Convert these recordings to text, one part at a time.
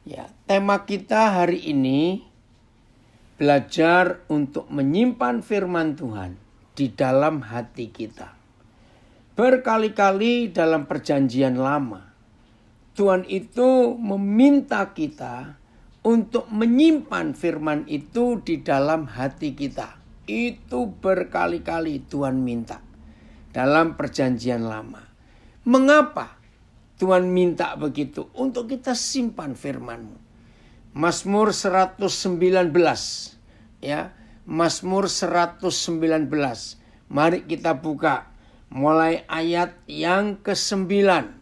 Ya, tema kita hari ini belajar untuk menyimpan firman Tuhan di dalam hati kita. Berkali-kali dalam perjanjian lama, Tuhan itu meminta kita untuk menyimpan firman itu di dalam hati kita. Itu berkali-kali Tuhan minta dalam perjanjian lama. Mengapa Tuhan minta begitu? Untuk kita simpan firman-Mu. Mazmur 119, ya, Mazmur 119. Mari kita buka mulai ayat yang ke-9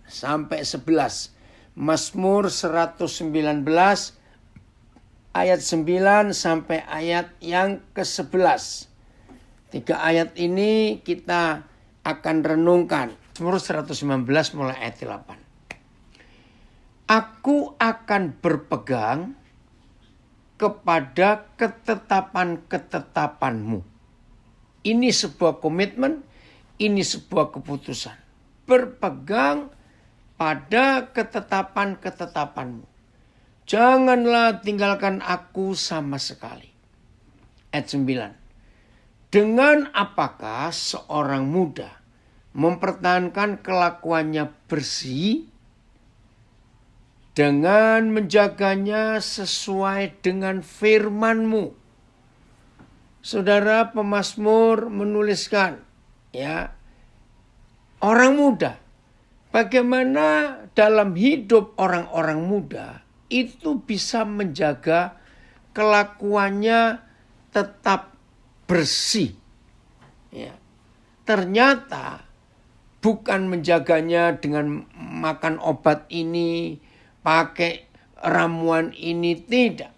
sampai 11. Mazmur 119 ayat 9 sampai ayat yang ke-11. 3 ayat ini kita akan renungkan. Mazmur 119 mulai ayat 8. Aku akan berpegang kepada ketetapan-ketetapan-Mu. Ini sebuah komitmen, ini sebuah keputusan. Berpegang pada ketetapan-ketetapan-Mu. Janganlah tinggalkan aku sama sekali. Ayat 9. Dengan apakah seorang muda mempertahankan kelakuannya bersih, dengan menjaganya sesuai dengan firman-Mu. Saudara pemazmur menuliskan, ya, orang muda, bagaimana dalam hidup orang-orang muda itu bisa menjaga kelakuannya tetap bersih. Ya. Ternyata bukan menjaganya dengan makan obat ini, pakai ramuan ini, tidak.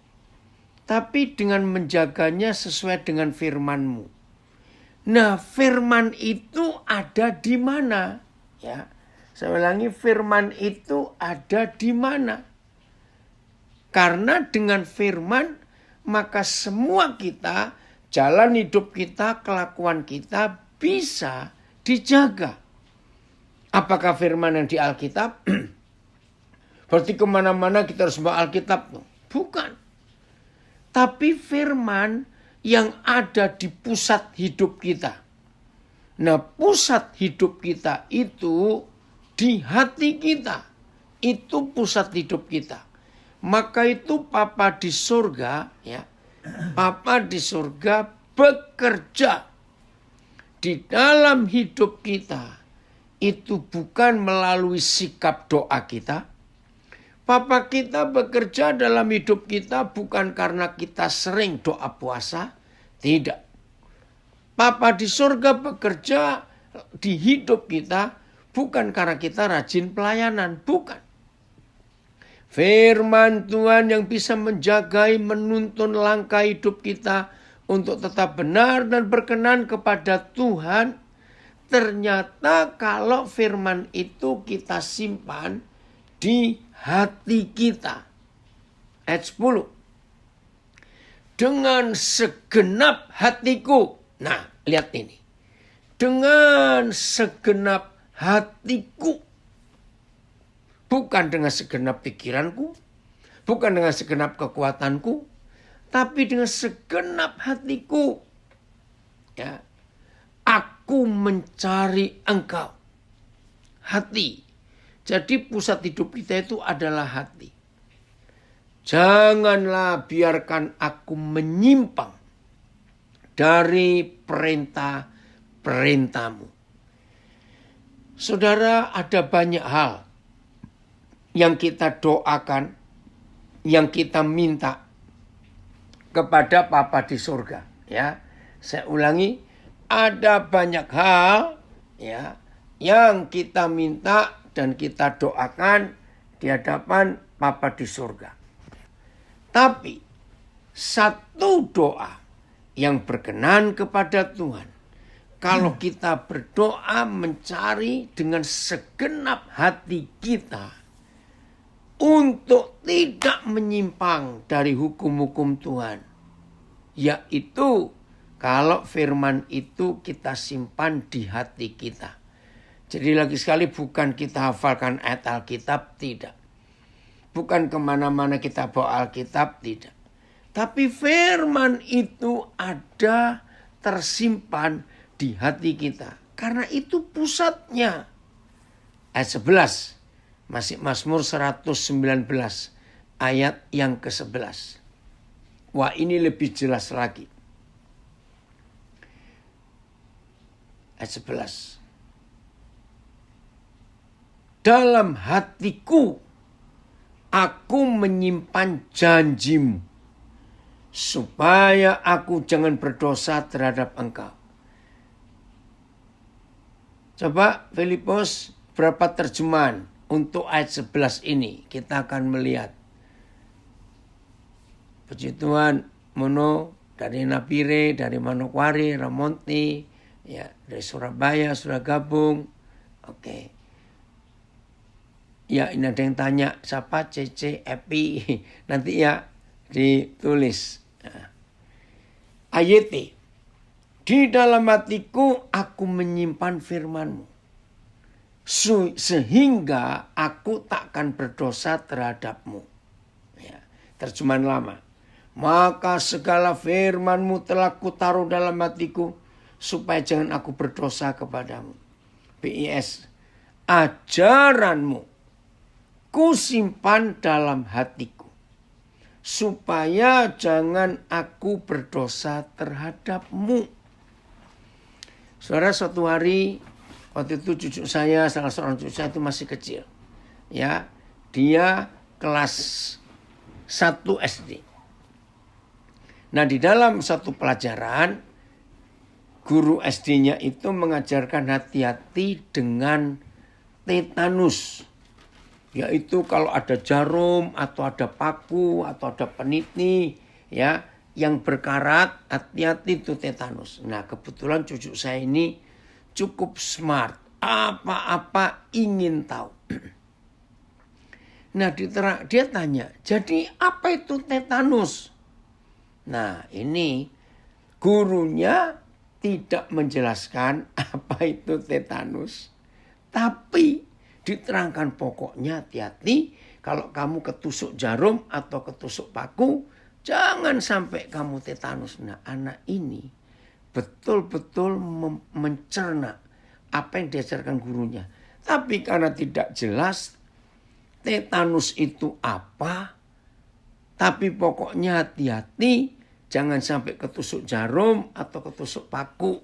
Tapi dengan menjaganya sesuai dengan firman-Mu. Nah, firman itu ada di mana? Ya, saya ulangi, firman itu ada di mana? Karena dengan firman, maka semua kita, jalan hidup kita, kelakuan kita bisa dijaga. Apakah firman yang di Alkitab? Berarti kemana-mana kita harus bawa Alkitab. Bukan. Tapi firman yang ada di pusat hidup kita. Nah, pusat hidup kita itu di hati kita. Itu pusat hidup kita. Maka itu Papa di surga, ya, Papa di surga bekerja di dalam hidup kita. Itu bukan melalui sikap doa kita. Papa kita bekerja dalam hidup kita bukan karena kita sering doa puasa. Tidak. Papa di surga bekerja di hidup kita bukan karena kita rajin pelayanan. Bukan. Firman Tuhan yang bisa menjagai, menuntun langkah hidup kita untuk tetap benar dan berkenan kepada Tuhan. Ternyata kalau firman itu kita simpan di hati kita. Ayat 10. Dengan segenap hatiku. Nah, lihat ini. Dengan segenap hatiku. Bukan dengan segenap pikiranku. Bukan dengan segenap kekuatanku. Tapi dengan segenap hatiku. Ya. Aku mencari Engkau. Hati. Jadi pusat hidup kita itu adalah hati. Janganlah biarkan aku menyimpang dari perintah-perintah-Mu. Saudara, ada banyak hal yang kita doakan, yang kita minta kepada Papa di surga. Ya, saya ulangi, ada banyak hal, ya, yang kita minta dan kita doakan di hadapan Papa di surga. Tapi satu doa yang berkenan kepada Tuhan, kalau kita berdoa mencari dengan segenap hati kita untuk tidak menyimpang dari hukum-hukum Tuhan, yaitu kalau firman itu kita simpan di hati kita. Jadi lagi sekali bukan kita hafalkan ayat Alkitab, tidak. bukan kemana-mana kita bawa Alkitab, tidak. Tapi firman itu ada tersimpan di hati kita. Karena itu pusatnya. Ayat 11. Masih Mazmur 119 ayat yang ke-11. Wah, ini lebih jelas lagi. Ayat 11. Dalam hatiku aku menyimpan janjimu, supaya aku jangan berdosa terhadap engkau. Coba Filipus berapa terjemahan untuk ayat 11 ini. Kita akan melihat. Puji Tuhan, Mono dari Napire, dari Manokwari, Ramonti, ya dari Surabaya sudah gabung. Oke. Ya, ini ada yang tanya siapa CC Epi. Nanti ya ditulis. Nah. AYT. Di dalam hatiku aku menyimpan firman-Mu, sehingga aku takkan berdosa terhadap-Mu. Ya, terjemahan lama. Maka segala firman-Mu telah kutaruh dalam hatiku, supaya jangan aku berdosa kepadamu. BIS. Ajaran-Mu ku simpan dalam hatiku, supaya jangan aku berdosa terhadap-Mu. Saudara, suatu hari, waktu itu cucu saya, salah seorang cucu saya itu masih kecil. Ya, dia kelas 1 SD. Nah, di dalam satu pelajaran, guru SD-nya itu mengajarkan hati-hati dengan tetanus. Yaitu kalau ada jarum atau ada paku atau ada peniti ya yang berkarat, hati-hati itu tetanus. Nah, kebetulan cucu saya ini cukup smart, apa-apa ingin tahu. Nah, dia tanya, jadi apa itu tetanus? Nah, ini gurunya tidak menjelaskan apa itu tetanus, tapi diterangkan pokoknya hati-hati kalau kamu ketusuk jarum atau ketusuk paku, jangan sampai kamu tetanus. Nah, anak ini betul-betul mencerna apa yang diajarkan gurunya. Tapi karena tidak jelas tetanus itu apa, tapi pokoknya hati-hati jangan sampai ketusuk jarum atau ketusuk paku.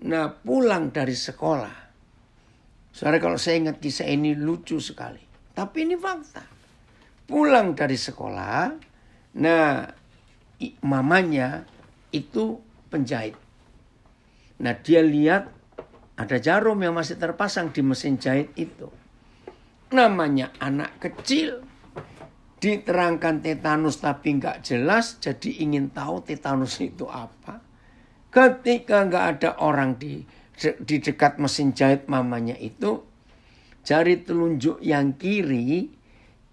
Nah, pulang dari sekolah. Saudara, kalau saya ingat kisah ini lucu sekali. Tapi ini fakta. Pulang dari sekolah, nah mamanya itu penjahit. Nah, dia lihat ada jarum yang masih terpasang di mesin jahit itu. Namanya anak kecil. Diterangkan tetanus tapi nggak jelas, jadi ingin tahu tetanus itu apa. Ketika nggak ada orang di dekat mesin jahit mamanya itu, jari telunjuk yang kiri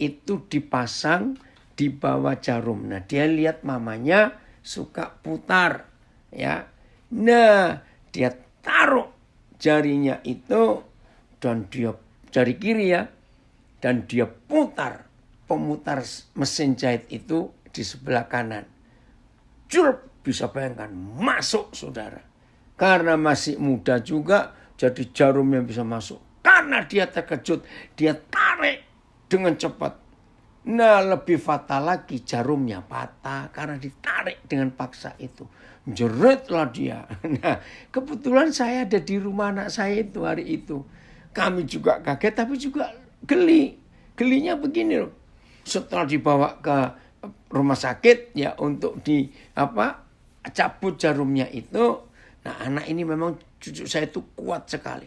itu dipasang di bawah jarum. Nah, dia lihat mamanya suka putar, ya. Nah, dia taruh jarinya itu dan dia jari kiri ya, dan dia putar pemutar mesin jahit itu di sebelah kanan. Jurp, bisa bayangkan masuk, saudara. Karena masih muda juga, jadi jarumnya bisa masuk. Karena dia terkejut, dia tarik dengan cepat. Nah, lebih fatal lagi, jarumnya patah karena ditarik dengan paksa itu. Jeritlah dia. Nah, kebetulan saya ada di rumah anak saya itu hari itu. Kami juga kaget, tapi juga geli. Gelinya begini loh. Setelah dibawa ke rumah sakit ya untuk cabut jarumnya itu. Nah, anak ini memang cucu saya itu kuat sekali.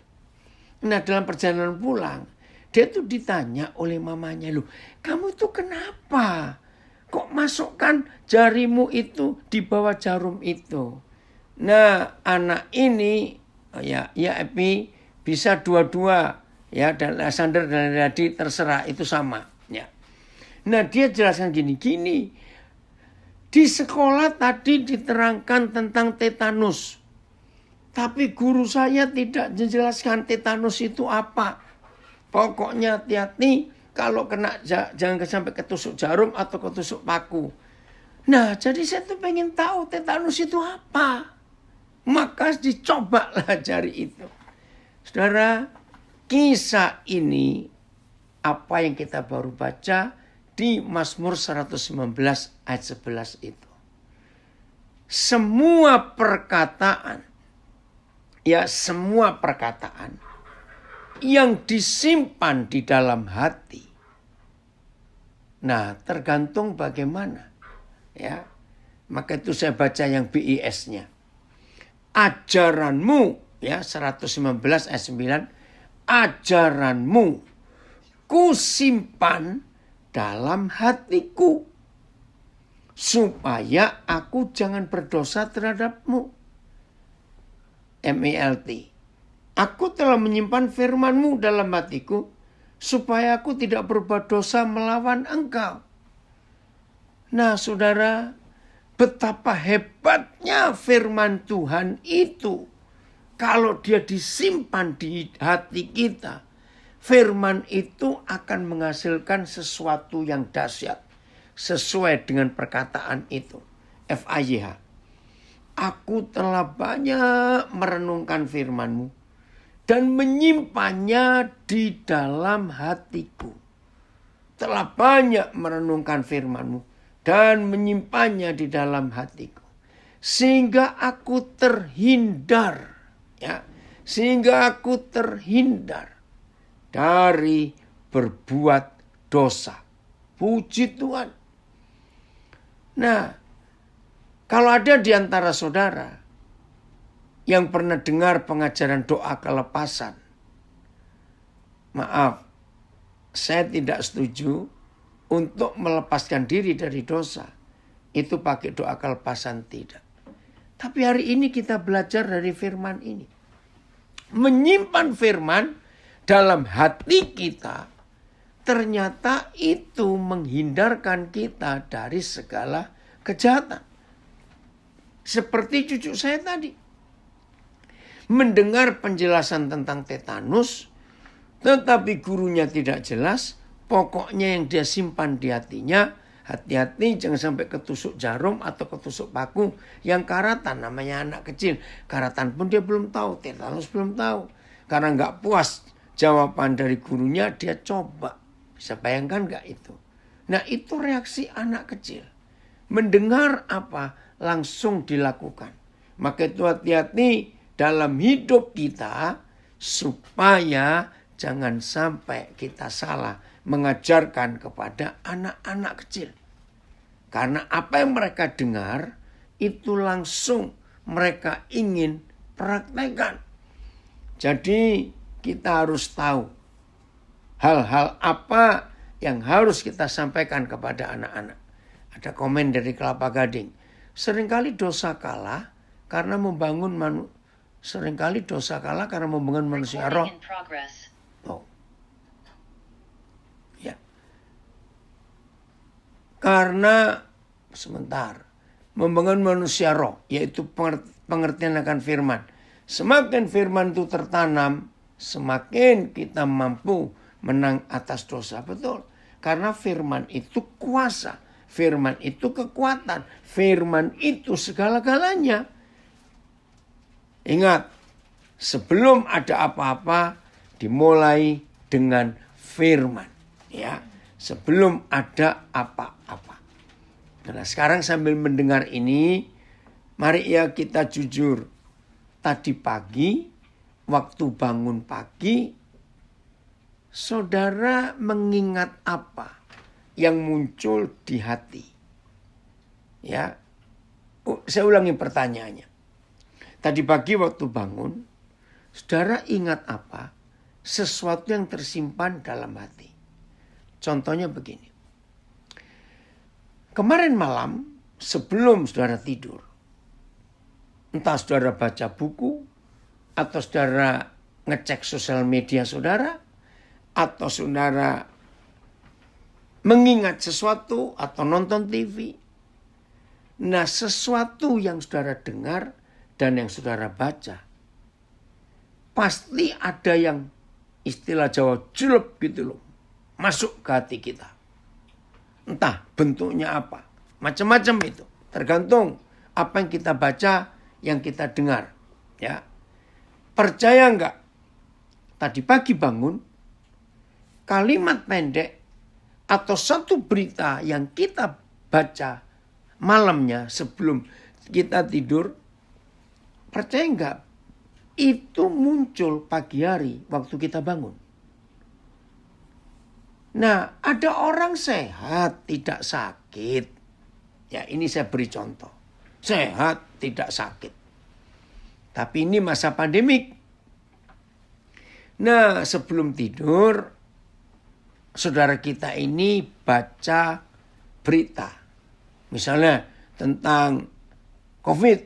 Nah, dalam perjalanan pulang, dia tuh ditanya oleh mamanya, loh, kamu itu kenapa? Kok masukkan jarimu itu di bawah jarum itu? Nah, anak ini, ya Epi, bisa dua-dua, ya, dan Sander dan Radi terserah, itu sama, ya. Nah, dia jelaskan gini, di sekolah tadi diterangkan tentang tetanus. Tapi guru saya tidak menjelaskan tetanus itu apa. Pokoknya hati-hati kalau kena jangan sampai ketusuk jarum atau ketusuk paku. Nah, jadi saya tuh pengen tahu tetanus itu apa. Maka dicobalah cari itu. Saudara, kisah ini apa yang kita baru baca di Mazmur 119 ayat 11 itu. Semua perkataan yang disimpan di dalam hati. Nah, tergantung bagaimana. Ya. Maka itu saya baca yang BIS-nya. Ajaranmu, ya 119 ayat 9. Ajaranmu kusimpan dalam hatiku, supaya aku jangan berdosa terhadapmu. MELT. Aku telah menyimpan firman-Mu dalam hatiku, supaya aku tidak berbuat dosa melawan Engkau. Nah, saudara, betapa hebatnya firman Tuhan itu. Kalau dia disimpan di hati kita, firman itu akan menghasilkan sesuatu yang dahsyat. Sesuai dengan perkataan itu. FAYH. Aku telah banyak merenungkan firman-Mu dan menyimpannya di dalam hatiku. Telah banyak merenungkan firman-Mu dan menyimpannya di dalam hatiku. Sehingga aku terhindar. Ya, sehingga aku terhindar dari berbuat dosa. Puji Tuhan. Nah, kalau ada di antara saudara yang pernah dengar pengajaran doa kelepasan, maaf, saya tidak setuju untuk melepaskan diri dari dosa. Itu pakai doa kelepasan, tidak. Tapi hari ini kita belajar dari firman ini. Menyimpan firman dalam hati kita, ternyata itu menghindarkan kita dari segala kejahatan. Seperti cucu saya tadi. Mendengar penjelasan tentang tetanus, tetapi gurunya tidak jelas. Pokoknya yang dia simpan di hatinya, hati-hati jangan sampai ketusuk jarum atau ketusuk paku yang karatan, namanya anak kecil. Karatan pun dia belum tahu, tetanus belum tahu. Karena nggak puas jawaban dari gurunya, dia coba. Bisa bayangkan nggak itu? Nah, itu reaksi anak kecil. Mendengar apa? Langsung dilakukan. Maka itu hati-hati dalam hidup kita supaya jangan sampai kita salah mengajarkan kepada anak-anak kecil. Karena apa yang mereka dengar itu langsung mereka ingin praktekkan. Jadi kita harus tahu hal-hal apa yang harus kita sampaikan kepada anak-anak. Ada komen dari Kelapa Gading. Seringkali dosa kalah karena membangun manusia roh. Oh. Ya. Karena membangun manusia roh, yaitu pengertian akan firman. Semakin firman itu tertanam, semakin kita mampu menang atas dosa. Betul. Karena firman itu kuasa. Firman itu kekuatan. Firman itu segala-galanya. Ingat, sebelum ada apa-apa, dimulai dengan firman. Ya, sebelum ada apa-apa. Nah, sekarang sambil mendengar ini, mari ya kita jujur. Tadi pagi, waktu bangun pagi, saudara mengingat apa yang muncul di hati? Ya, saya ulangi pertanyaannya. Tadi pagi waktu bangun, saudara ingat apa? Sesuatu yang tersimpan dalam hati. Contohnya begini. Kemarin malam sebelum saudara tidur, entah saudara baca buku, atau saudara ngecek sosial media saudara, atau saudara mengingat sesuatu atau nonton TV. Nah, sesuatu yang saudara dengar dan yang saudara baca, pasti ada yang istilah Jawa julep gitu loh. masuk ke hati kita. Entah bentuknya apa. Macam-macam itu. Tergantung apa yang kita baca, yang kita dengar. Ya. Percaya enggak? Tadi pagi bangun, kalimat pendek atau satu berita yang kita baca malamnya sebelum kita tidur, percaya enggak? Itu muncul pagi hari waktu kita bangun. Nah, ada orang sehat, tidak sakit. Ya, ini saya beri contoh. Sehat, tidak sakit. Tapi ini masa pandemik. Nah, sebelum tidur, saudara kita ini baca berita. Misalnya tentang COVID.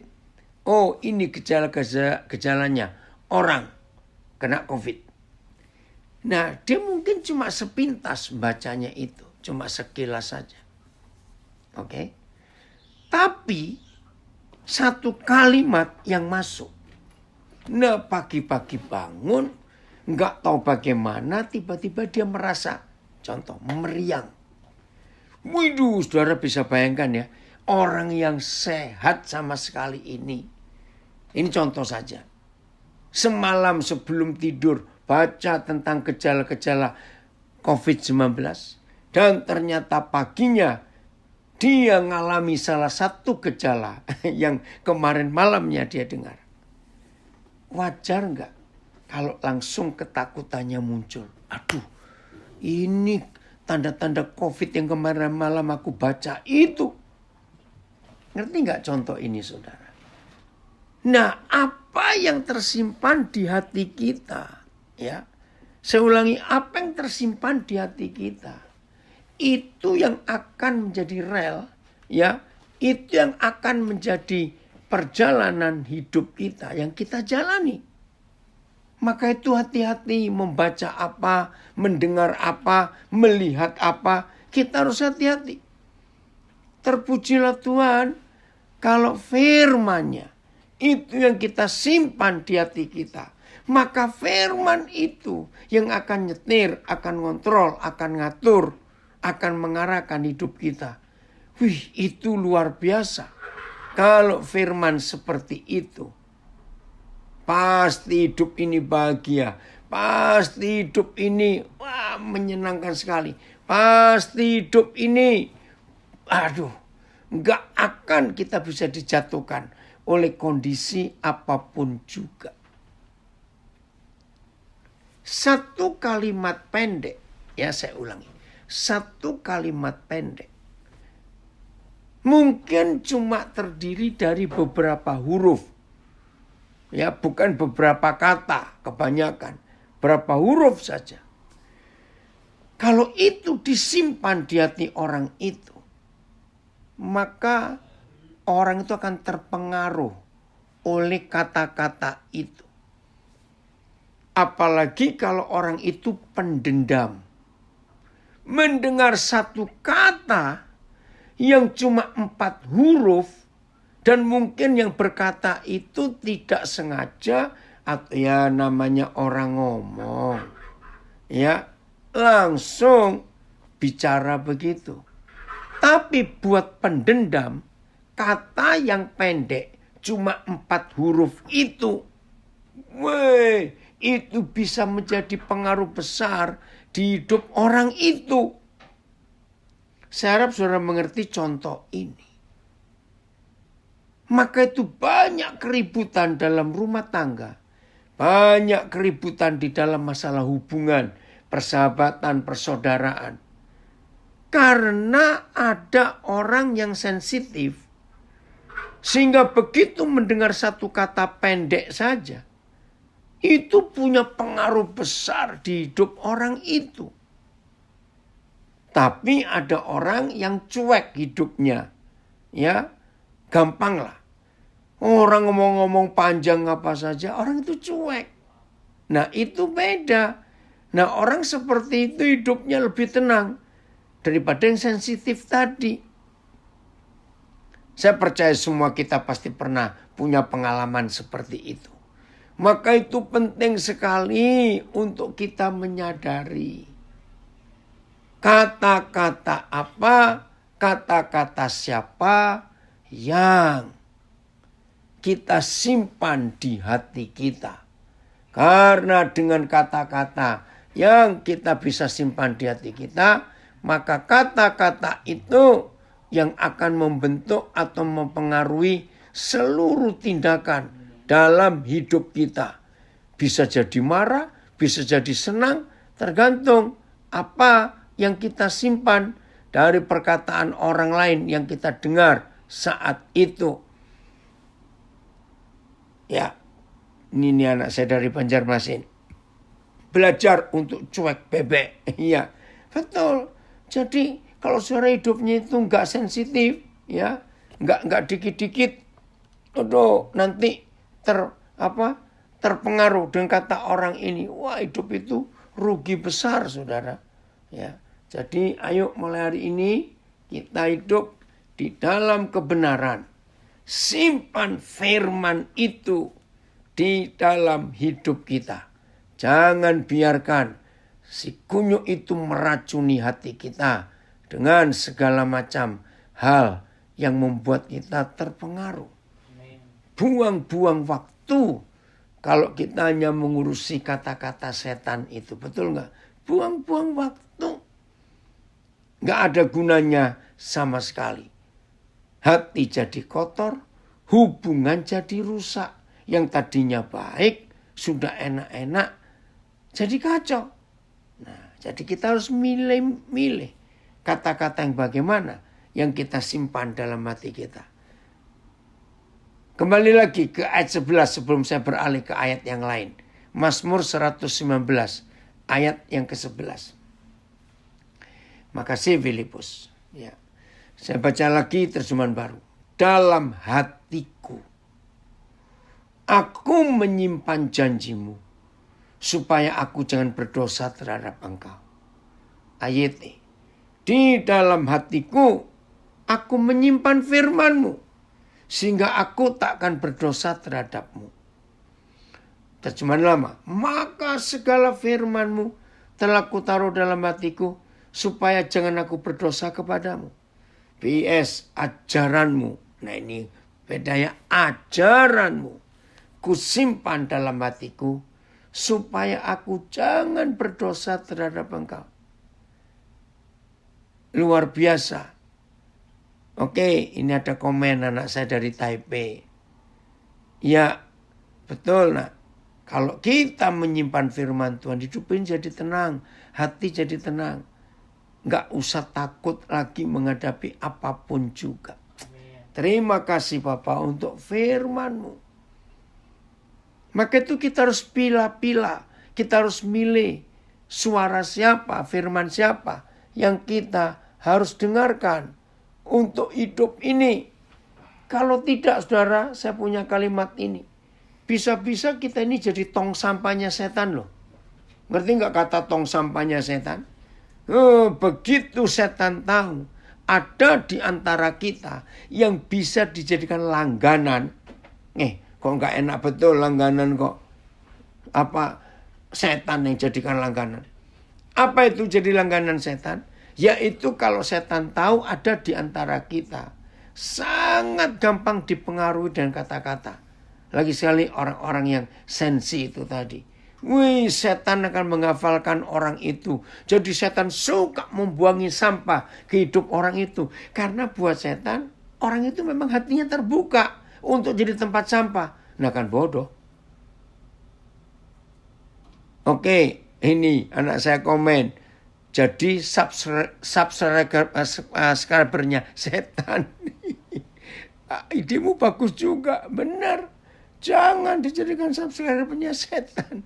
Oh, ini gejalanya. Orang kena COVID. Nah, dia mungkin cuma sepintas bacanya itu. Cuma sekilas saja. Oke. Tapi satu kalimat yang masuk. Nah, pagi-pagi bangun. Nggak tahu bagaimana tiba-tiba dia merasa. Contoh, meriang. Waduh, saudara bisa bayangkan ya. Orang yang sehat sama sekali ini. Ini contoh saja. Semalam sebelum tidur baca tentang gejala-gejala COVID-19. Dan ternyata paginya dia mengalami salah satu gejala yang kemarin malamnya dia dengar. Wajar enggak kalau langsung ketakutannya muncul? Aduh, ini tanda-tanda COVID yang kemarin malam aku baca itu. Ngerti enggak contoh ini, saudara? Nah, apa yang tersimpan di hati kita? Ya, saya ulangi, apa yang tersimpan di hati kita itu yang akan menjadi rel, ya, itu yang akan menjadi perjalanan hidup kita yang kita jalani. Maka itu hati-hati membaca apa, mendengar apa, melihat apa, kita harus hati-hati. Terpujilah Tuhan kalau firman-Nya itu yang kita simpan di hati kita. Maka firman itu yang akan nyetir, akan ngontrol, akan ngatur, akan mengarahkan hidup kita. Wih, itu luar biasa. Kalau firman seperti itu, pasti hidup ini bahagia. Pasti hidup ini menyenangkan sekali. Pasti hidup ini, gak akan kita bisa dijatuhkan oleh kondisi apapun juga. Satu kalimat pendek, ya saya ulangi. Satu kalimat pendek. Mungkin cuma terdiri dari beberapa huruf. Ya, bukan beberapa kata, kebanyakan. Berapa huruf saja. Kalau itu disimpan di hati orang itu, maka orang itu akan terpengaruh oleh kata-kata itu. Apalagi kalau orang itu pendendam. Mendengar satu kata yang cuma 4 huruf dan mungkin yang berkata itu tidak sengaja atau ya namanya orang ngomong. Ya, langsung bicara begitu. Tapi buat pendendam, kata yang pendek cuma 4 huruf itu, itu bisa menjadi pengaruh besar di hidup orang itu. Saya harap saudara mengerti contoh ini. Maka itu banyak keributan dalam rumah tangga. Banyak keributan di dalam masalah hubungan, persahabatan, persaudaraan. Karena ada orang yang sensitif. Sehingga begitu mendengar satu kata pendek saja, itu punya pengaruh besar di hidup orang itu. Tapi ada orang yang cuek hidupnya. Ya, gampanglah. Orang ngomong-ngomong panjang apa saja, orang itu cuek. Nah, itu beda. Nah, orang seperti itu hidupnya lebih tenang daripada yang sensitif tadi. Saya percaya semua kita pasti pernah punya pengalaman seperti itu. Maka itu penting sekali untuk kita menyadari. Kata-kata apa, kata-kata siapa yang kita simpan di hati kita. Karena dengan kata-kata yang kita bisa simpan di hati kita, maka kata-kata itu yang akan membentuk atau mempengaruhi seluruh tindakan dalam hidup kita. Bisa jadi marah, bisa jadi senang, tergantung apa yang kita simpan dari perkataan orang lain yang kita dengar saat itu. Ya, ini anak saya dari Banjarmasin. Belajar untuk cuek bebek. Iya, betul. Jadi kalau saudara hidupnya itu nggak sensitif, ya, nggak dikit-dikit, aduh, nanti terpengaruh dengan kata orang ini. Wah, hidup itu rugi besar, saudara. Ya, jadi ayo mulai hari ini kita hidup di dalam kebenaran. Simpan firman itu di dalam hidup kita. Jangan biarkan si kunyuk itu meracuni hati kita dengan segala macam hal yang membuat kita terpengaruh. Buang-buang waktu kalau kita hanya mengurusi kata-kata setan itu. Betul nggak? Buang-buang waktu. Nggak ada gunanya sama sekali. Hati jadi kotor, hubungan jadi rusak. Yang tadinya baik, sudah enak-enak, jadi kacau. Nah, jadi kita harus milih kata-kata yang bagaimana yang kita simpan dalam hati kita. Kembali lagi ke ayat 11 sebelum saya beralih ke ayat yang lain. Mazmur 119 ayat yang ke-11. Makasih Filipus. Ya. Saya baca lagi terjemahan baru. Dalam hatiku aku menyimpan janjimu supaya aku jangan berdosa terhadap engkau. Ayat ini. Di dalam hatiku aku menyimpan firman-Mu sehingga aku tak akan berdosa terhadap-Mu. Terjemahan lama. Maka segala firman-Mu telah kutaruh dalam hatiku supaya jangan aku berdosa kepadamu. PS ajaran-Mu. Nah ini bedanya ajaran-Mu. Kusimpan dalam hatiku supaya aku jangan berdosa terhadap engkau. Luar biasa. Oke, ini ada komen anak saya dari Taipei. Ya, betul nak. Kalau kita menyimpan firman Tuhan, hidup ini jadi tenang. Hati jadi tenang. Nggak usah takut lagi menghadapi apapun juga. Terima kasih Bapak untuk firman-Mu. Maka itu kita harus pilih-pilih. Kita harus milih suara siapa, firman siapa yang kita harus dengarkan untuk hidup ini. Kalau tidak saudara, saya punya kalimat ini. Bisa-bisa kita ini jadi tong sampahnya setan loh. Ngerti nggak kata tong sampahnya setan? Begitu setan tahu ada di antara kita yang bisa dijadikan langganan. Kok nggak enak betul langganan kok. Apa setan yang jadikan langganan? Apa itu jadi langganan setan? Yaitu kalau setan tahu ada di antara kita. Sangat gampang dipengaruhi dengan kata-kata. Lagi sekali orang-orang yang sensi itu tadi. Wih, setan akan menghafalkan orang itu. Jadi setan suka membuangi sampah ke hidup orang itu. Karena buat setan, orang itu memang hatinya terbuka untuk jadi tempat sampah. Nah kan bodoh. Oke, ini anak saya komen. Jadi subscribernya setan. Idemu bagus juga, benar. Jangan dijadikan subscribernya setan.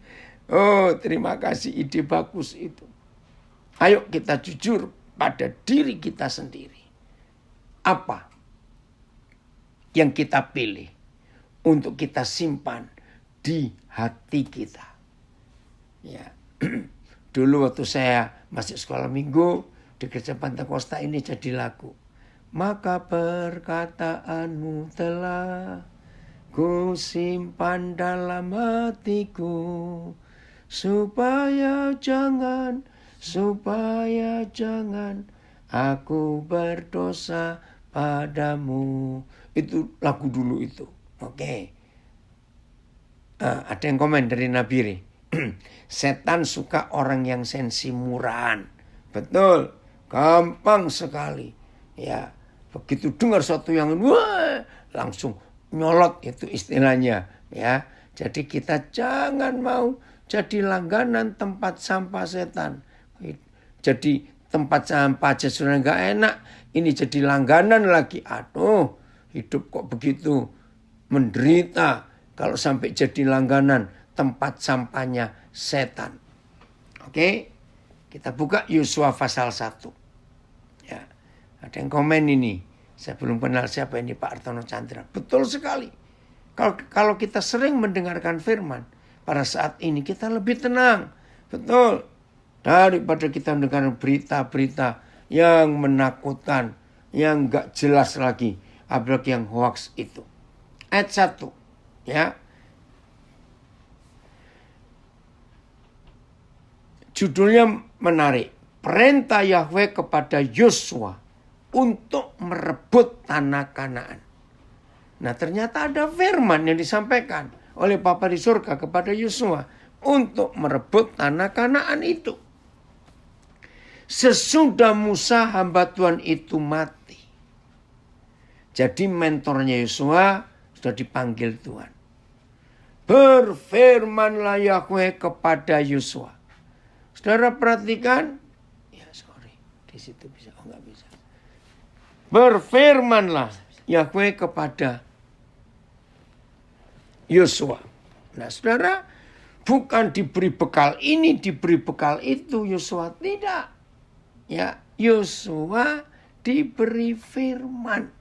Oh, terima kasih, ide bagus itu. Ayo kita jujur pada diri kita sendiri. Apa yang kita pilih untuk kita simpan di hati kita? Ya, dulu waktu saya masih sekolah minggu di gereja Pantekosta ini jadi lagu. Maka perkataanmu telah ku simpan dalam hatiku supaya jangan supaya jangan aku berdosa padamu. Itu lagu dulu itu. Oke. Ada yang komen dari Nabiri. Setan suka orang yang sensi murahan. Betul. Gampang sekali. Ya, begitu dengar sesuatu yang wah, langsung nyolot itu istilahnya. Ya, jadi kita jangan mau jadi langganan tempat sampah setan. Jadi tempat sampah aja sudah nggak enak. Ini jadi langganan lagi. Aduh, hidup kok begitu menderita kalau sampai jadi langganan tempat sampahnya setan. Oke, kita buka Yosua pasal 1. Ya, ada yang komen ini. Saya belum kenal siapa ini, Pak Artono Chandra. Betul sekali. Kalau kita sering mendengarkan firman, pada saat ini kita lebih tenang. Betul. Daripada kita mendengar berita-berita yang menakutkan, yang gak jelas lagi. Apalagi yang hoax itu. Ayat 1. Ya. Judulnya menarik. Perintah Yahweh kepada Yosua untuk merebut tanah Kanaan. Nah, ternyata ada firman yang disampaikan oleh Bapa di surga kepada Yosua untuk merebut tanah Kanaan itu. Sesudah Musa hamba Tuhan itu mati. Jadi mentornya Yosua sudah dipanggil Tuhan. Berfirmanlah Yahweh kepada Yosua. Saudara perhatikan. Ya sorry. Di situ bisa. Oh enggak bisa. Berfirmanlah Yahweh kepada Yosua. Nah saudara. Bukan diberi bekal ini, diberi bekal itu. Yosua tidak. Ya, Yosua diberi firman.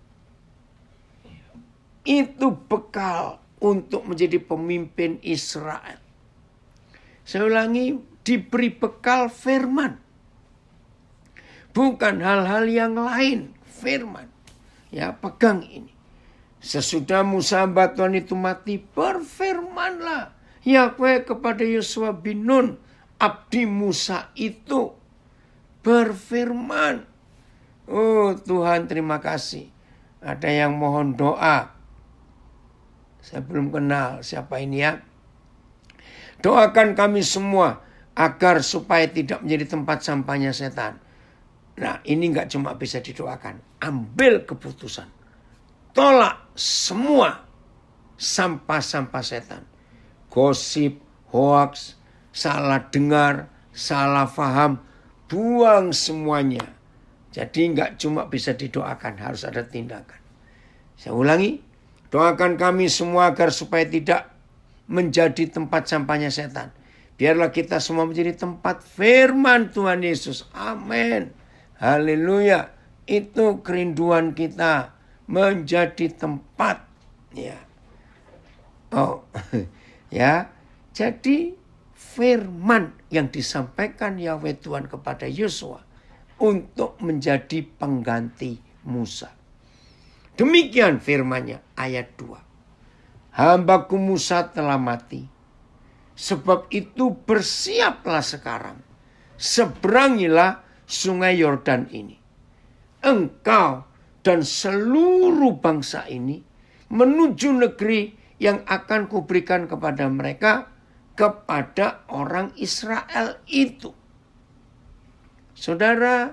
Itu bekal untuk menjadi pemimpin Israel. Saya ulangi, diberi bekal firman. Bukan hal-hal yang lain, firman. Ya, pegang ini. Sesudah Musa hamba Tuhan itu mati, berfirmanlah Yahweh kepada Yosua bin Nun, abdi Musa itu. Berfirman. Oh Tuhan, terima kasih. Ada yang mohon doa. Saya belum kenal siapa ini ya. Doakan kami semua agar supaya tidak menjadi tempat sampahnya setan. Nah, ini enggak cuma bisa didoakan. Ambil keputusan. Tolak semua sampah-sampah setan. Gosip, hoax, salah dengar, salah faham. Buang semuanya. Jadi enggak cuma bisa didoakan, harus ada tindakan. Saya ulangi, doakan kami semua agar supaya tidak menjadi tempat sampahnya setan. Biarlah kita semua menjadi tempat firman Tuhan Yesus. Amin. Haleluya. Itu kerinduan kita, menjadi tempat. Ya. Oh, ya. Jadi firman yang disampaikan Yahweh Tuhan kepada Yosua untuk menjadi pengganti Musa. Demikian firman-Nya ayat 2. Hambaku Musa telah mati. Sebab itu bersiaplah sekarang. Seberangilah sungai Yordan ini. Engkau dan seluruh bangsa ini menuju negeri yang akan kuberikan kepada mereka, kepada orang Israel itu. Saudara,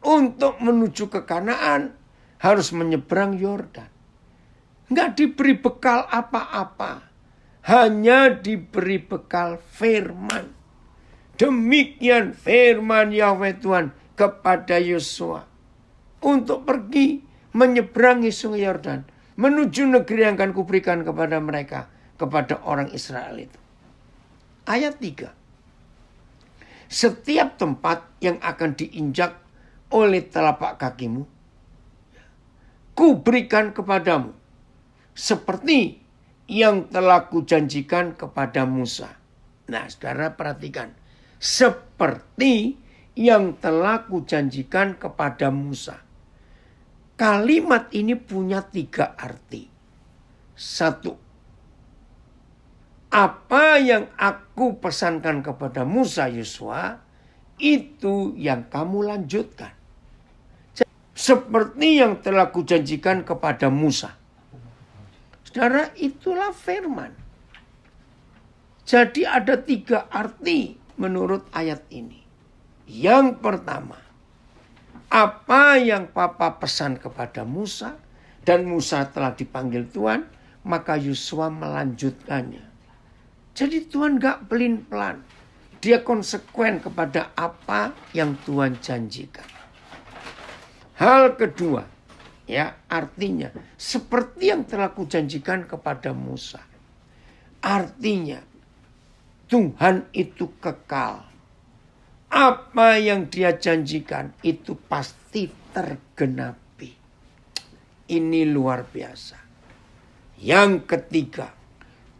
untuk menuju ke Kanaan harus menyeberang Yordan. Enggak diberi bekal apa-apa. Hanya diberi bekal firman. Demikian firman Yahweh Tuhan kepada Yosua. Untuk pergi menyeberangi sungai Yordan. Menuju negeri yang akan kuberikan kepada mereka. Kepada orang Israel itu. Ayat 3. Setiap tempat yang akan diinjak oleh telapak kakimu, kuberikan kepadamu. Seperti yang telah kujanjikan kepada Musa. Nah, saudara perhatikan. Seperti yang telah kujanjikan kepada Musa. Kalimat ini punya 3 arti. 1. Apa yang aku pesankan kepada Musa Yosua, itu yang kamu lanjutkan. Seperti yang telah kujanjikan kepada Musa. Saudara, itulah firman. Jadi ada 3 arti menurut ayat ini. Yang pertama, apa yang Papa pesan kepada Musa, dan Musa telah dipanggil Tuhan, maka Yosua melanjutkannya. Jadi Tuhan gak pelin-pelan. Dia konsekuen kepada apa yang Tuhan janjikan. Hal kedua, ya, artinya seperti yang telah kujanjikan kepada Musa. Artinya Tuhan itu kekal. Apa yang dia janjikan itu pasti tergenapi. Ini luar biasa. Yang ketiga,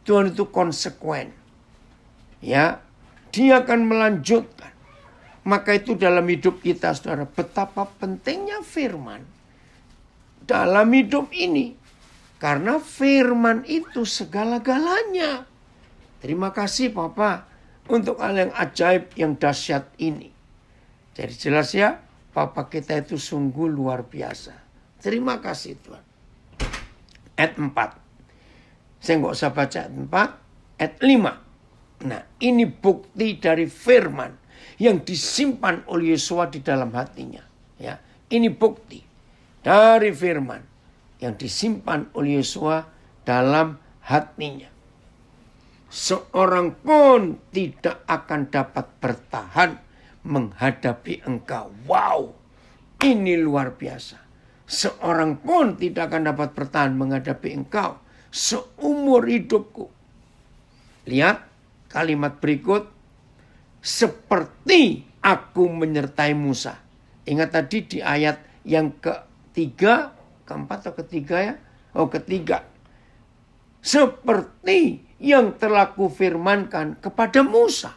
Tuhan itu konsekuen. Ya, dia akan melanjutkan. Maka itu dalam hidup kita, saudara, betapa pentingnya firman dalam hidup ini. Karena firman itu segala-galanya. Terima kasih Papa untuk hal yang ajaib, yang dahsyat ini. Jadi jelas ya, Papa kita itu sungguh luar biasa. Terima kasih Tuhan. Ayat 4. Saya nggak usah baca ayat 4. Ayat 5. Nah, ini bukti dari firman yang disimpan oleh Yosua di dalam hatinya. Ya, ini bukti dari firman yang disimpan oleh Yosua dalam hatinya. Seorang pun tidak akan dapat bertahan menghadapi engkau. Wow, ini luar biasa. Seorang pun tidak akan dapat bertahan menghadapi engkau seumur hidupku. Lihat kalimat berikut. Seperti aku menyertai Musa. Ingat tadi di ayat yang ketiga, keempat atau ketiga ya? Oh, ketiga. Seperti yang telah kufirmankan kepada Musa.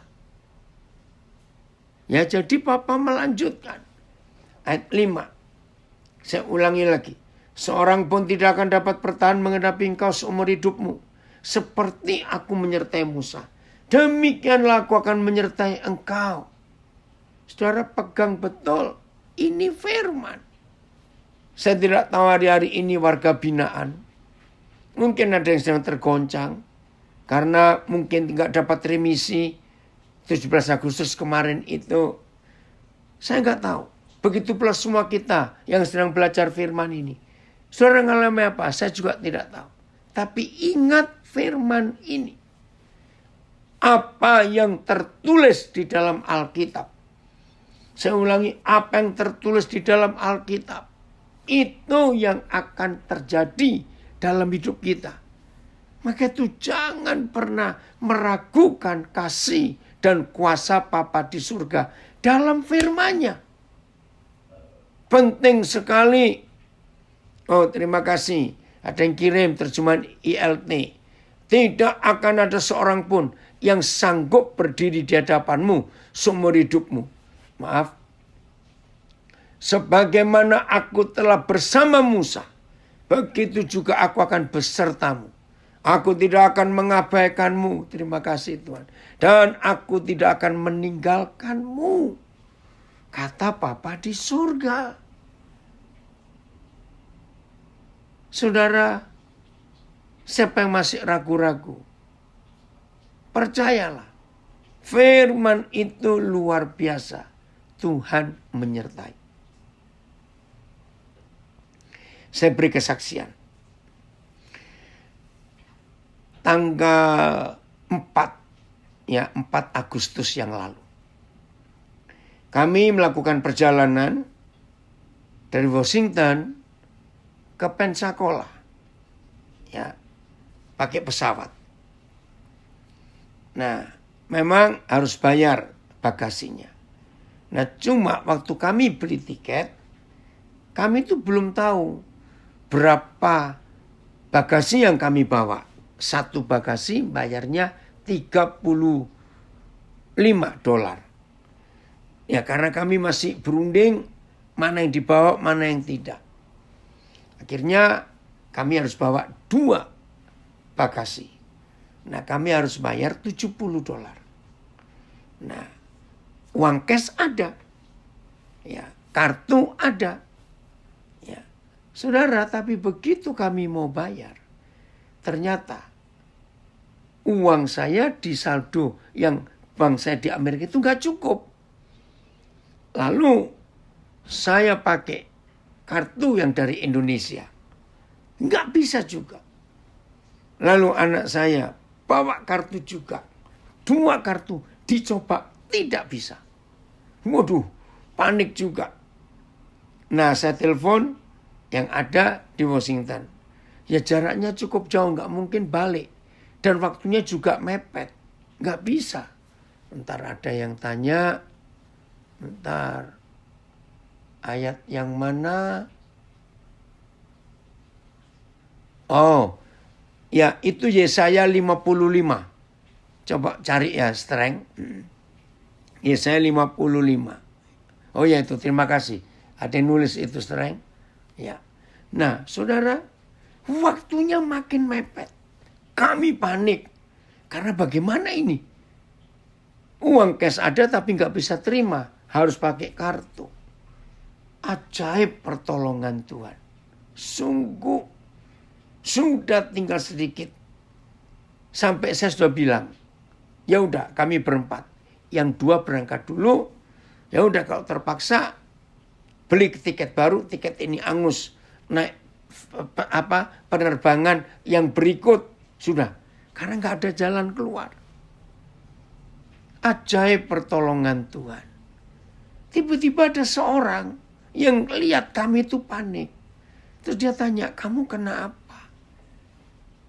Ya, jadi Papa melanjutkan. Ayat 5. Saya ulangi lagi. Seorang pun tidak akan dapat bertahan menghadapi engkau seumur hidupmu. Seperti aku menyertai Musa. Demikianlah aku akan menyertai engkau. Saudara, pegang betul. Ini firman. Saya tidak tahu hari-hari ini warga binaan. Mungkin ada yang sedang tergoncang. Karena mungkin tidak dapat remisi 17 Agustus kemarin itu. Saya nggak tahu. Begitu pula semua kita yang sedang belajar firman ini. Saudara mengalami apa? Saya juga tidak tahu. Tapi ingat firman ini. Apa yang tertulis di dalam Alkitab. Saya ulangi, apa yang tertulis di dalam Alkitab. Itu yang akan terjadi dalam hidup kita. Maka itu jangan pernah meragukan kasih dan kuasa Bapa di surga dalam firman-Nya. Penting sekali. Oh, terima kasih. Ada yang kirim terjemahan ILT. Tidak akan ada seorang pun yang sanggup berdiri di hadapanmu seumur hidupmu. Maaf. Sebagaimana aku telah bersama Musa, begitu juga aku akan besertamu. Aku tidak akan mengabaikanmu. Terima kasih Tuhan. Dan aku tidak akan meninggalkanmu. Kata Bapa di surga. Saudara, siapa yang masih ragu-ragu? Percayalah. Firman itu luar biasa. Tuhan menyertai. Saya beri kesaksian. Tanggal 4 Agustus yang lalu. Kami melakukan perjalanan dari Washington ke Pensacola. Ya, pakai pesawat. Nah, memang harus bayar bagasinya. Nah, cuma waktu kami beli tiket, kami itu belum tahu berapa bagasi yang kami bawa. Satu bagasi bayarnya $35. Ya, karena kami masih berunding mana yang dibawa, mana yang tidak. Akhirnya kami harus bawa 2 bagasi. Nah, kami harus bayar $70. Nah, Uang cash ada. Ya, kartu ada. Ya. Saudara, tapi begitu kami mau bayar, ternyata uang saya di saldo yang bank saya di Amerika itu nggak cukup. Lalu saya pakai kartu yang dari Indonesia. Nggak bisa juga. Lalu anak saya bawa kartu juga. 2 kartu dicoba, tidak bisa. Waduh, panik juga. Nah, saya telepon yang ada di Washington. Ya jaraknya cukup jauh, nggak mungkin balik. Dan waktunya juga mepet. Nggak bisa. Bentar ada yang tanya. Bentar. Ayat yang mana? Oh, ya itu Yesaya 55. Coba cari ya, strength. Yesaya 55. Oh ya itu, terima kasih. Ada yang nulis itu, strength. Ya. Nah, saudara, waktunya makin mepet. Kami panik. Karena bagaimana ini? Uang cash ada tapi nggak bisa terima. Harus pakai kartu. Ajaib pertolongan Tuhan. Sungguh. Sudah tinggal sedikit. Sampai saya sudah bilang, ya udah kami berempat. Yang 2 berangkat dulu. Ya udah kalau terpaksa beli tiket baru, tiket ini angus. Naik penerbangan yang berikut. Sudah. Karena nggak ada jalan keluar. Ajaib pertolongan Tuhan. Tiba-tiba ada seorang yang lihat kami itu panik. Terus dia tanya, kamu kena apa?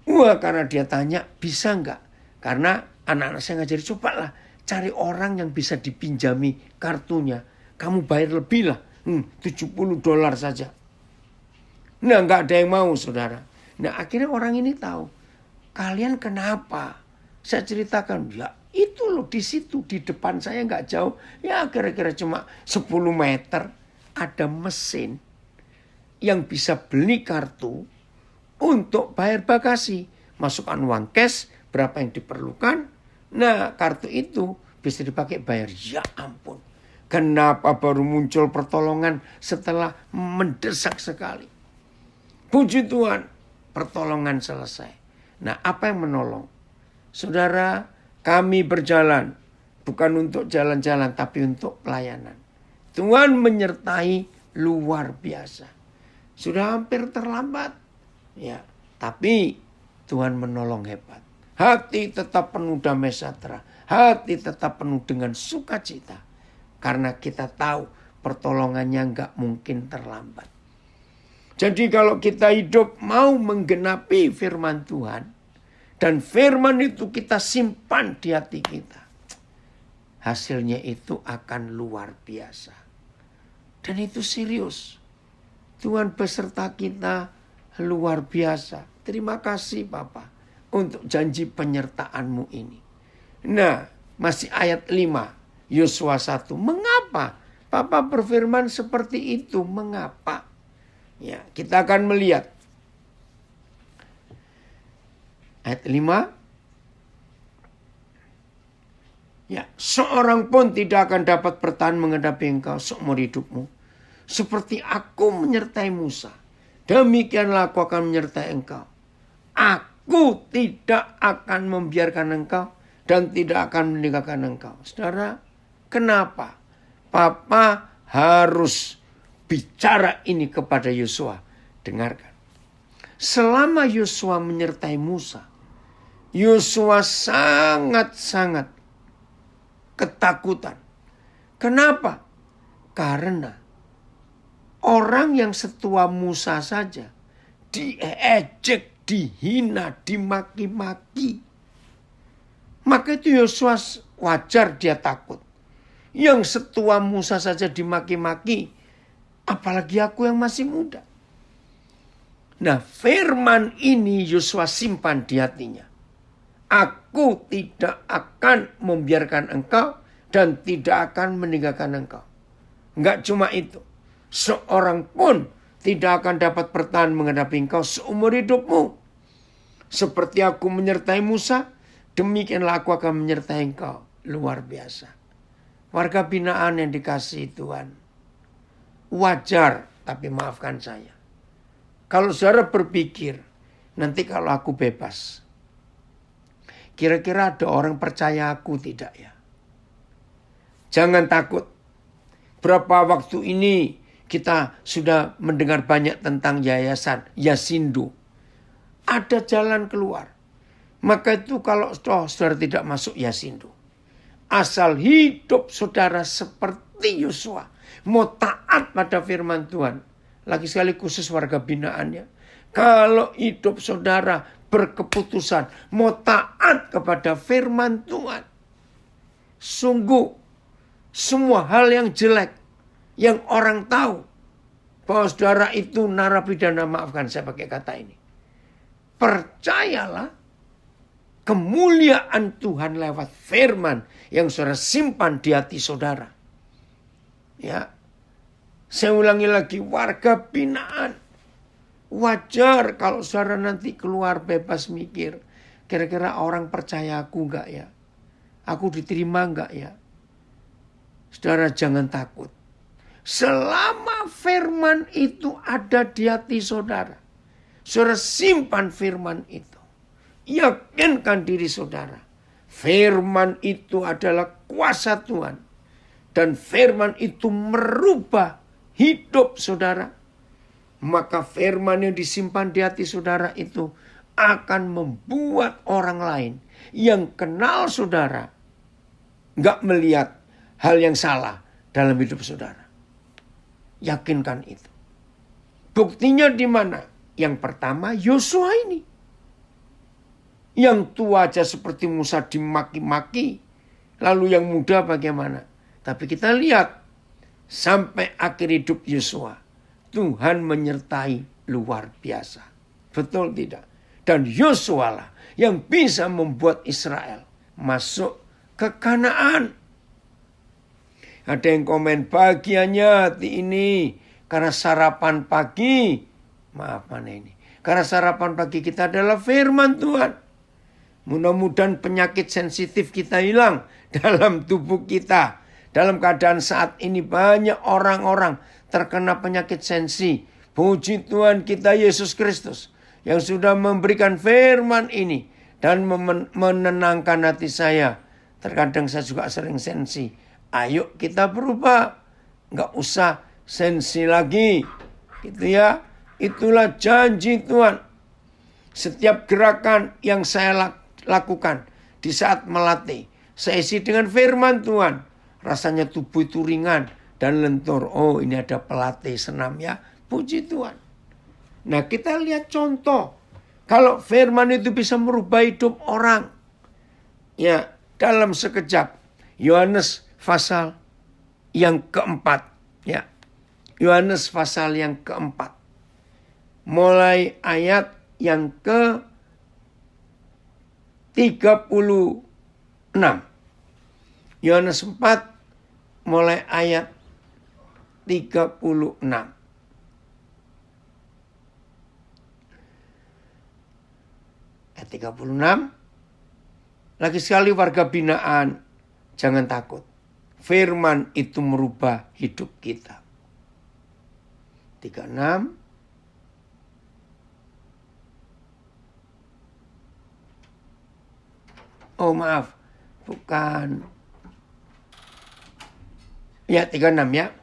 Wah, karena dia tanya, bisa nggak? Karena anak-anak saya ngajari, cobalah cari orang yang bisa dipinjami kartunya. Kamu bayar lebih lah, $70 saja. Nah, nggak ada yang mau, saudara. Nah, akhirnya orang ini tahu, kalian kenapa? Saya ceritakan, ya itu loh di situ, di depan saya nggak jauh. Ya kira-kira cuma 10 meter, ada mesin yang bisa beli kartu untuk bayar bagasi. Masukkan uang cash, berapa yang diperlukan. Nah, kartu itu bisa dipakai bayar. Ya ampun. Kenapa baru muncul pertolongan setelah mendesak sekali? Puji Tuhan, pertolongan selesai. Nah, apa yang menolong? Saudara, kami berjalan. Bukan untuk jalan-jalan, tapi untuk pelayanan. Tuhan menyertai luar biasa. Sudah hampir terlambat. Ya, tapi Tuhan menolong hebat. Hati tetap penuh damai sejahtera. Hati tetap penuh dengan sukacita. Karena kita tahu pertolongannya nggak mungkin terlambat. Jadi kalau kita hidup mau menggenapi firman Tuhan. Dan firman itu kita simpan di hati kita. Hasilnya itu akan luar biasa. Dan itu serius. Tuhan beserta kita luar biasa. Terima kasih Bapak untuk janji penyertaan-Mu ini. Nah, masih ayat 5. Yosua 1. Mengapa Bapak berfirman seperti itu? Mengapa? Ya, kita akan melihat. Ayat 5. Ya, seorang pun tidak akan dapat bertahan menghadapi engkau seumur hidupmu. Seperti aku menyertai Musa. Demikianlah aku akan menyertai engkau. Aku tidak akan membiarkan engkau dan tidak akan meninggalkan engkau. Saudara, kenapa Papa harus bicara ini kepada Yosua? Dengarkan. Selama Yosua menyertai Musa, Yosua sangat-sangat ketakutan. Kenapa? Karena orang yang setua Musa saja diejek, dihina, dimaki-maki. Maka itu Yosua wajar dia takut. Yang setua Musa saja dimaki-maki, apalagi aku yang masih muda. Nah, firman ini Yosua simpan di hatinya. Aku tidak akan membiarkan engkau dan tidak akan meninggalkan engkau. Enggak cuma itu. Seorang pun tidak akan dapat bertahan menghadapi engkau seumur hidupmu. Seperti aku menyertai Musa, demikianlah aku akan menyertai engkau. Luar biasa. Warga binaan yang dikasihi Tuhan, wajar, tapi maafkan saya. Kalau saudara berpikir, nanti kalau aku bebas, kira-kira ada orang percaya aku tidak ya? Jangan takut. Berapa waktu ini kita sudah mendengar banyak tentang yayasan Yasindo. Ada jalan keluar. Maka itu kalau saudara tidak masuk Yasindo, asal hidup saudara seperti Yosua, mau taat pada firman Tuhan. Lagi sekali khusus warga binaannya. Kalau hidup saudara berkeputusan mau taat kepada firman Tuhan, sungguh semua hal yang jelek yang orang tahu bahwa saudara itu narapidana, maafkan saya pakai kata ini, percayalah, kemuliaan Tuhan lewat firman yang saudara simpan di hati saudara. Ya, saya ulangi lagi, warga binaan, wajar kalau saudara nanti keluar bebas mikir, kira-kira orang percaya aku enggak ya? Aku diterima enggak ya? Saudara jangan takut. Selama firman itu ada di hati saudara, saudara simpan firman itu. Yakinkan diri saudara, firman itu adalah kuasa Tuhan. Dan firman itu merubah hidup saudara. Maka firman yang disimpan di hati saudara itu akan membuat orang lain yang kenal saudara nggak melihat hal yang salah dalam hidup saudara. Yakinkan itu. Buktinya di mana? Yang pertama, Yosua ini. Yang tua aja seperti Musa dimaki-maki. Lalu yang muda bagaimana? Tapi kita lihat sampai akhir hidup Yosua, Tuhan menyertai luar biasa. Betul tidak? Dan Yosua lah yang bisa membuat Israel masuk ke Kanaan. Ada yang komen, bahagianya hati ini karena sarapan pagi. Maaf, mana ini? Karena sarapan pagi kita adalah firman Tuhan. Mudah-mudahan penyakit sensitif kita hilang dalam tubuh kita. Dalam keadaan saat ini banyak orang-orang terkena penyakit sensi. Puji Tuhan kita Yesus Kristus yang sudah memberikan firman ini dan menenangkan hati saya. Terkadang saya juga sering sensi. Ayo kita berubah. Nggak usah sensi lagi. Gitu ya. Itulah janji Tuhan. Setiap gerakan yang saya lakukan di saat melatih, saya isi dengan firman Tuhan. Rasanya tubuh itu ringan dan lentur. Oh, ini ada pelatih senam ya. Puji Tuhan. Nah, kita lihat contoh. Kalau firman itu bisa merubah hidup orang. Ya, dalam sekejap. Yohanes pasal yang keempat. Ya, Yohanes pasal yang keempat. Mulai ayat yang ke-36. Yohanes 4 mulai ayat 36. Ayat 36. Lagi sekali warga binaan, jangan takut. Firman itu merubah hidup kita. 36. Oh maaf, bukan. Ya 36 ya.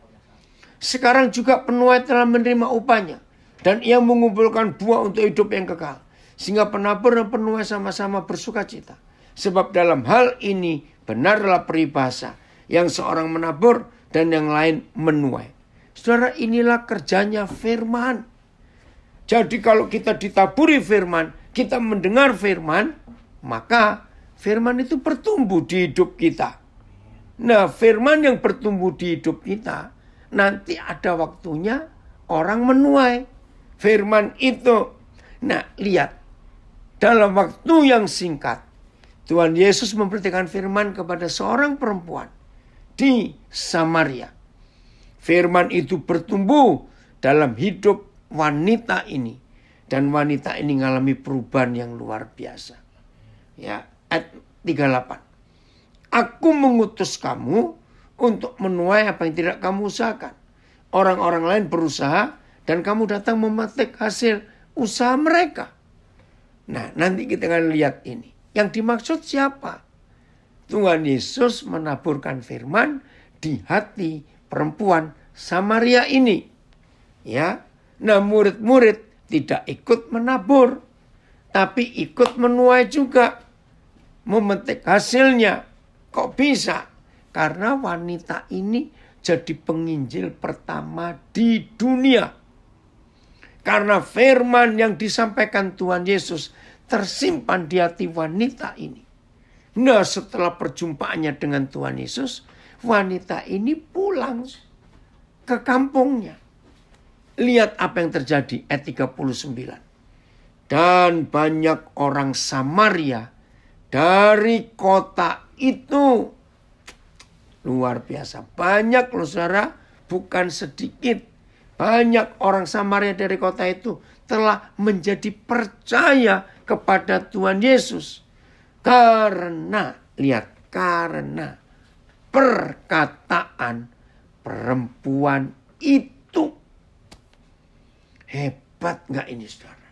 Sekarang juga penuai telah menerima upahnya. Dan ia mengumpulkan buah untuk hidup yang kekal. Sehingga penabur dan penuai sama-sama bersuka cita. Sebab dalam hal ini benarlah peribahasa. Yang seorang menabur dan yang lain menuai. Saudara, inilah kerjanya firman. Jadi kalau kita ditaburi firman, kita mendengar firman, maka firman itu bertumbuh di hidup kita. Nah, firman yang bertumbuh di hidup kita, nanti ada waktunya orang menuai firman itu. Nah, lihat. Dalam waktu yang singkat, Tuhan Yesus memberitakan firman kepada seorang perempuan di Samaria. Firman itu bertumbuh dalam hidup wanita ini. Dan wanita ini mengalami perubahan yang luar biasa. Ya, ayat 38. Aku mengutus kamu untuk menuai apa yang tidak kamu usahakan. Orang-orang lain berusaha dan kamu datang memetik hasil usaha mereka. Nah, nanti kita akan lihat ini. Yang dimaksud siapa? Tuhan Yesus menaburkan firman di hati perempuan Samaria ini. Ya. Nah, murid-murid tidak ikut menabur, tapi ikut menuai juga, memetik hasilnya. Kok bisa? Karena wanita ini jadi penginjil pertama di dunia. Karena firman yang disampaikan Tuhan Yesus tersimpan di hati wanita ini. Nah, setelah perjumpaannya dengan Tuhan Yesus, wanita ini pulang ke kampungnya. Lihat apa yang terjadi ayat 39. Dan banyak orang Samaria dari kota itu. Luar biasa. Banyak loh saudara, bukan sedikit. Banyak orang Samaria dari kota itu telah menjadi percaya kepada Tuhan Yesus. Karena, lihat, karena perkataan perempuan itu. Hebat gak ini saudara?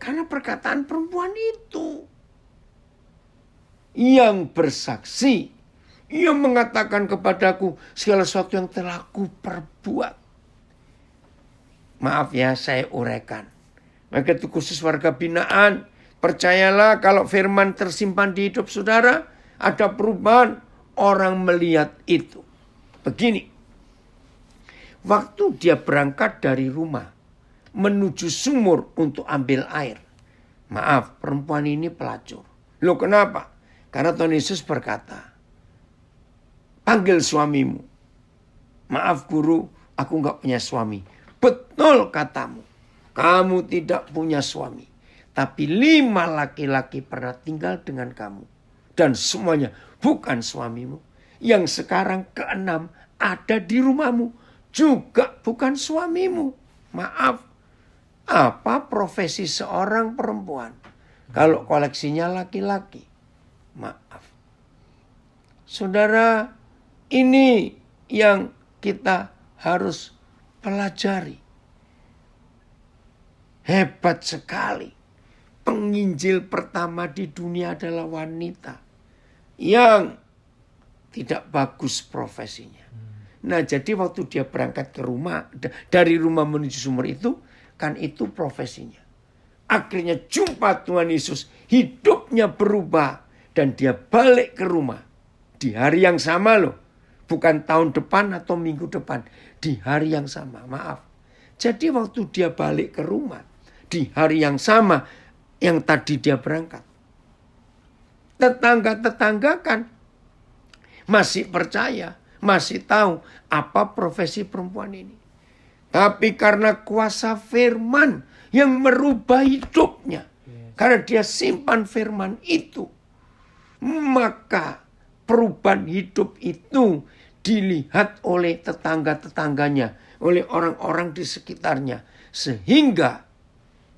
Karena perkataan perempuan itu yang bersaksi. Ia mengatakan kepadaku segala sesuatu yang telah aku perbuat. Maaf ya, saya uraikan. Maka itu khusus warga binaan. Percayalah kalau firman tersimpan di hidup saudara, ada perubahan. Orang melihat itu. Begini. Waktu dia berangkat dari rumah, menuju sumur untuk ambil air. Maaf, perempuan ini pelacur. Loh kenapa? Karena Tuhan Yesus berkata, panggil suamimu. Maaf guru, aku gak punya suami. Betul katamu. Kamu tidak punya suami. Tapi 5 laki-laki pernah tinggal dengan kamu. Dan semuanya bukan suamimu. Yang sekarang ke-6 ada di rumahmu. Juga bukan suamimu. Maaf. Apa profesi seorang perempuan? Kalau koleksinya laki-laki. Maaf. Saudara, ini yang kita harus pelajari. Hebat sekali. Penginjil pertama di dunia adalah wanita yang tidak bagus profesinya. Nah, jadi waktu dia berangkat ke rumah, dari rumah menuju sumur itu, kan itu profesinya. Akhirnya jumpa Tuhan Yesus, hidupnya berubah dan dia balik ke rumah di hari yang sama loh. Bukan tahun depan atau minggu depan. Di hari yang sama. Maaf. Jadi waktu dia balik ke rumah. Di hari yang sama. Yang tadi dia berangkat. Tetangga-tetangga kan. Masih percaya. Masih tahu apa profesi perempuan ini. Tapi karena kuasa firman. Yang merubah hidupnya. Karena dia simpan firman itu. Maka perubahan hidup itu dilihat oleh tetangga-tetangganya, oleh orang-orang di sekitarnya. Sehingga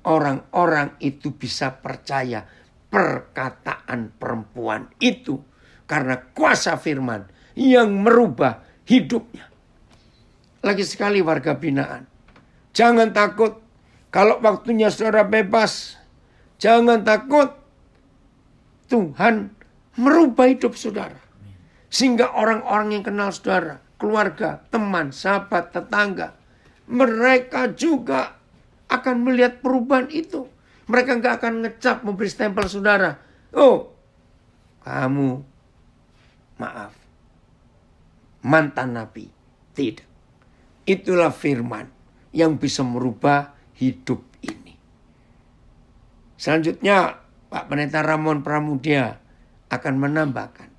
orang-orang itu bisa percaya perkataan perempuan itu. Karena kuasa firman yang merubah hidupnya. Lagi sekali warga binaan. Jangan takut kalau waktunya saudara bebas. Jangan takut. Tuhan merubah hidup saudara. Sehingga orang-orang yang kenal saudara, keluarga, teman, sahabat, tetangga, mereka juga akan melihat perubahan itu. Mereka gak akan ngecap memberi stempel saudara. Oh, kamu, maaf, mantan nabi. Tidak. Itulah firman yang bisa merubah hidup ini. Selanjutnya, Pak Pendeta Ramon Pramudia akan menambahkan.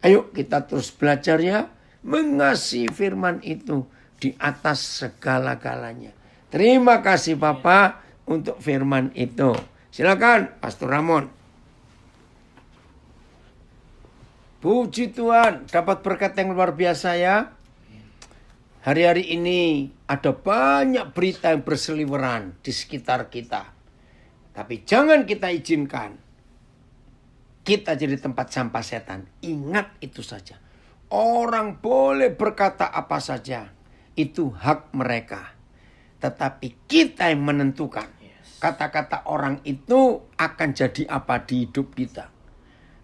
Ayo kita terus belajar ya. Mengasihi firman itu di atas segala-galanya. Terima kasih Bapak untuk firman itu. Silakan Pastor Ramon. Puji Tuhan, dapat berkat yang luar biasa ya. Hari-hari ini ada banyak berita yang berseliweran di sekitar kita. Tapi jangan kita izinkan kita jadi tempat sampah setan. Ingat itu saja. Orang boleh berkata apa saja. Itu hak mereka. Tetapi kita yang menentukan. Kata-kata orang itu akan jadi apa di hidup kita.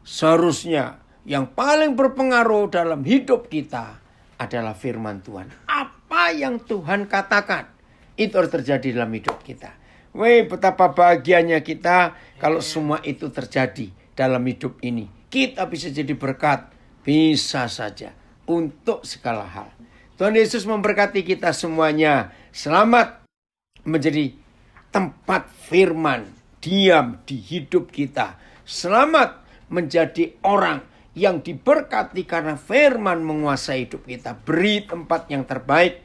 Seharusnya yang paling berpengaruh dalam hidup kita adalah firman Tuhan. Apa yang Tuhan katakan, itu harus terjadi dalam hidup kita. Weh, betapa bahagianya kita kalau semua itu terjadi dalam hidup ini. Kita bisa jadi berkat, bisa saja, untuk segala hal. Tuhan Yesus memberkati kita semuanya. Selamat menjadi tempat firman diam di hidup kita. Selamat menjadi orang yang diberkati karena firman menguasai hidup kita. Beri tempat yang terbaik.